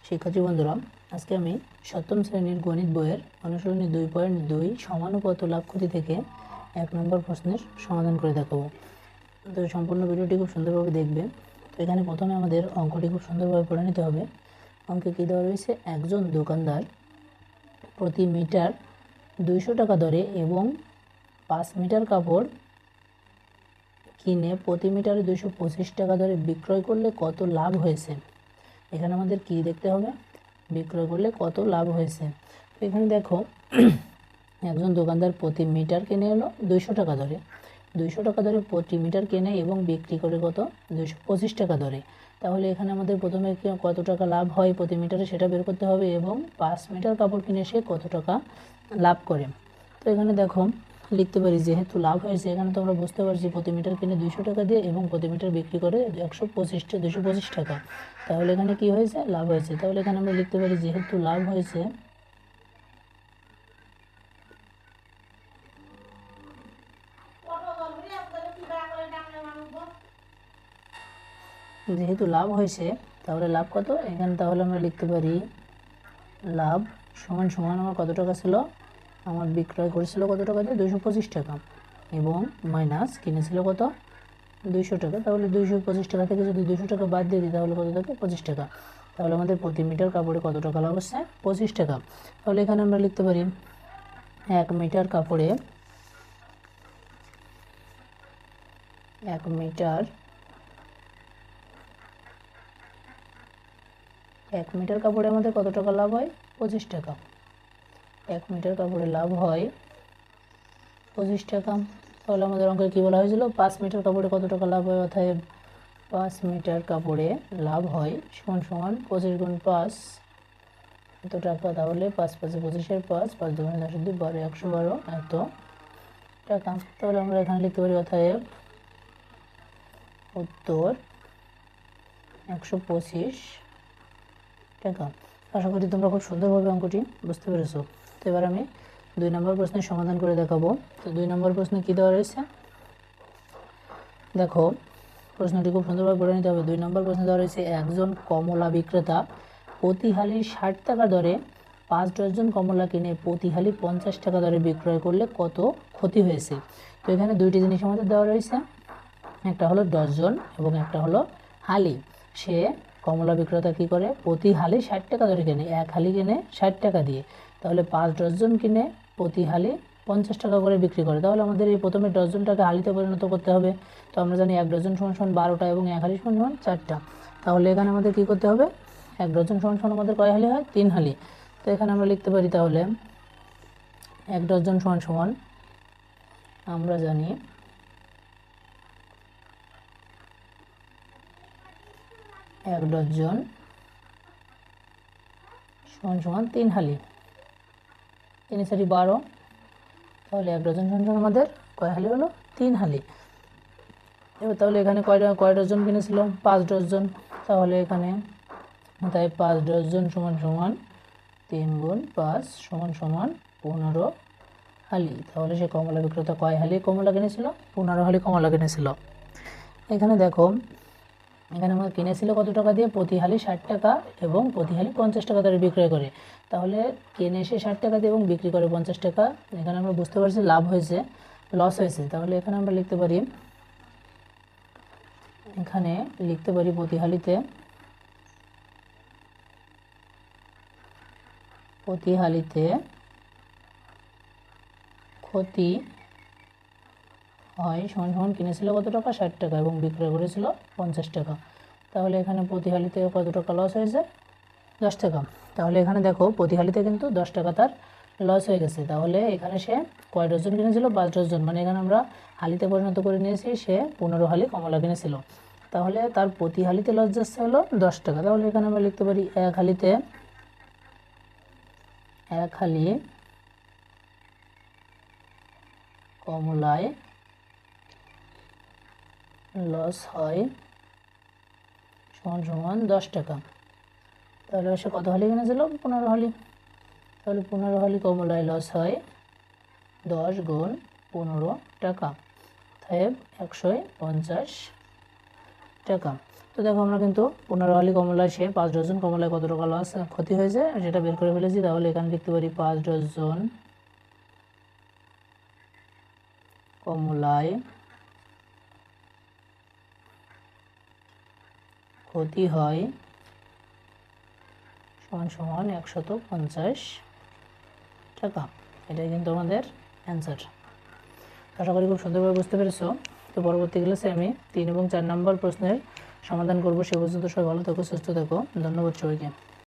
শিক্ষার্থী বন্ধুরা, আজকে আমি সপ্তম শ্রেণীর গণিত বইয়ের অনুশীলনী 2.2 সমানুপাত লাভ ক্ষতি থেকে 1 নম্বর প্রশ্নের সমাধান করে দেখাবো। তো সম্পূর্ণ ভিডিওটি খুব সুন্দরভাবে দেখবে। তো এখানে প্রথমে আমাদের অঙ্কটি খুব সুন্দরভাবে পড়ে নিতে হবে। অঙ্কে কী দেওয়া রয়েছে, একজন দোকানদার প্রতি মিটার 200 টাকা দরে এবং 5 মিটার কাপড় কিনে প্রতি মিটারে 225 টাকা দরে বিক্রয় করলে কত লাভ হয়েছে। এখানে আমাদের কি দেখতে হবে, বিক্রয় করলে কত লাভ হয়েছে। এখানে দেখো, একজন দোকানদার প্রতি মিটার কিনে এলো 200 টাকা দরে, 200 টাকা দরে প্রতি মিটার কেনে এবং বিক্রি করে কত, 225 টাকা দরে। তাহলে এখানে আমাদের প্রথমে কত টাকা লাভ হয় প্রতি মিটারে সেটা বের করতে হবে, এবং 5 মিটার কাপড় কিনে সে কত টাকা লাভ করে। তো এখানে দেখো লিখতে পারি, যেহেতু লাভ হয়েছে এখানে তো আমরা বুঝতে পারছি প্রতি মিটার কিনে 200 টাকা দিয়ে এবং প্রতি মিটার বিক্রি করে 225 টাকা। তাহলে এখানে কি হয়েছে, লাভ হয়েছে। তাহলে এখানে আমরা লিখতে পারি, যেহেতু লাভ হয়েছে তাহলে লাভ কত এখানে, তাহলে আমরা লিখতে পারি লাভ সমান সমান আমার কত টাকা ছিল, আমার বিক্রয় করেছিল কত টাকা দিয়ে, 225 টাকা, এবং মাইনাস কিনেছিল কত, 200 টাকা। তাহলে 225 টাকা থেকে যদি 200 টাকা বাদ দিয়ে দিই তাহলে কত থাকে, 25 টাকা। তাহলে আমাদের প্রতি মিটার কাপড়ে কত টাকা লাভ হচ্ছে, 25 টাকা। তাহলে এখানে আমরা লিখতে পারি 1 মিটার কাপড়ে 1 মিটার কাপড়ে আমাদের কত টাকা লাভ হয়, 25 টাকা। 1 মিটার কাপড়ে লাভ হয় 25 টাকা। তাহলে আমাদের অঙ্কে কী বলা হয়েছিল, 5 মিটার কাপড়ে কত টাকা লাভ হয়, অর্থাৎ 5 মিটার কাপড়ে লাভ হয় সমান সমান 25 গুণ 5 এত টাকা। তাহলে 5 5 25-এর 5, 5 2 10 2 12, 112 এত টাকা। তাহলে আমরা এখানে লিখতে পারি, অর্থাৎ উত্তর 125 টাকা। আশা করি তোমরা খুব সুন্দরভাবে অঙ্কটি বুঝতে পেরেছো। তো এবার আমি 2 নম্বর প্রশ্নের সমাধান করে দেখাবো। তো 2 নম্বর প্রশ্নে কী দেওয়া রয়েছে, দেখো প্রশ্নটি খুব সুন্দরভাবে পড়ে নিতে হবে। 2 নম্বর প্রশ্নে দেওয়া রয়েছে, একজন কমলা বিক্রেতা প্রতি হালি 60 টাকা দরে 5 ডজন কমলা কিনে প্রতি হালি 50 টাকা দরে বিক্রয় করলে কত ক্ষতি হয়েছে। তো এখানে দুইটি জিনিস আমাদের দেওয়া রয়েছে, একটা হলো ডজন এবং একটা হলো হালি। সে কমলা বিক্রেতা কী করে, প্রতি হালি 60 টাকা দরে কেনে, এক হালি কিনে 60 টাকা দিয়ে। তাহলে 5 ডজন কিনে প্রতি হালি 50 টাকা করে বিক্রি করে। তাহলে আমাদের এই প্রথমে ডজনটাকে হালিতে পরিণত করতে হবে। তো আমরা জানি 1 ডজন সমান সমান 12টা এবং 1 হালি সমান সমান 4টা। তাহলে এখানে আমাদের কী করতে হবে, 1 ডজন সমান সমান আমাদের কয় হালি হয়, 3 হালি। তো এখানে আমরা লিখতে পারি, তাহলে 1 ডজন সমান সমান আমরা জানি 1 ডজন সমান সমান 3 হালি, 3 4 12। তাহলে 1 ডজন সমান সমান আমাদের কয় হালি হলো, 3 হালি। এবার তাহলে এখানে কয় ডজন কিনেছিল, 5 ডজন। তাহলে এখানে তাই 5 ডজন সমান সমান 3 গুণ 5 সমান সমান 15 হালি। তাহলে সে কমলা বিক্রেতা কয় হালি কমলা কিনেছিল, 15 হালি কমলা কিনেছিল। এখানে দেখো, এখানে আমরা কিনেছিল কত টাকা দিয়ে, প্রতি হালি 60 টাকা এবং প্রতি হালি 50 টাকা দরে বিক্রয় করে। তাহলে কিনে সে 60 টাকা দিয়ে এবং বিক্রি করে 50 টাকা। এখানে আমরা বুঝতে পারছি লাভ হয়েছে, লস হয়েছে। তাহলে এখানে আমরা লিখতে পারি, প্রতি হালিতে ক্ষতি হয় সমান সমান কিনেছিল কত টাকা, 60 টাকা এবং বিক্রয় করেছিল 50 টাকা। তাহলে এখানে প্রতি হালিতে কত টাকা লস হয়েছে, 10 টাকা। তাহলে এখানে দেখো প্রতি হালিতে কিন্তু 10 টাকা তার লস হয়ে গেছে। তাহলে এখানে সে কয় ডজন কিনেছিল, 5 ডজন, মানে এখানে আমরা হালিতে পরিণত করে নিয়েছি, সে 15 হালি কমলা কিনেছিল। তাহলে তার প্রতি হালিতে লস যাচ্ছে হলো 10 টাকা। তাহলে এখানে আমরা লিখতে পারি, এক হালি কমলায় লস হয় সমান সমান 10 টাকা। তাহলে সে কত হালি কিনেছিল, 15 হালি। তাহলে 15 হালি কমলায় লস হয় 10 গুণ 15 টাকা, তাই 150 টাকা। তো দেখো আমরা কিন্তু 15 কমলায় সে 5 ডজন কমলায় কত টাকা লস ক্ষতি হয়েছে সেটা বের করে ফেলেছি। তাহলে এখানে লিখতে পারি 5 ডজন কমলায় ক্ষতি হয় সমান সমান 150 টাকা। এটাই কিন্তু আমাদের অ্যান্সার। আশা করি খুব সুন্দরভাবে বুঝতে পেরেছো। তো পরবর্তী ক্লাসে আমি 3 এবং 4 নম্বর প্রশ্নের সমাধান করব। সে পর্যন্ত সবাই ভালো থেকো, সুস্থ থেকো। ধন্যবাদ সবাইকে।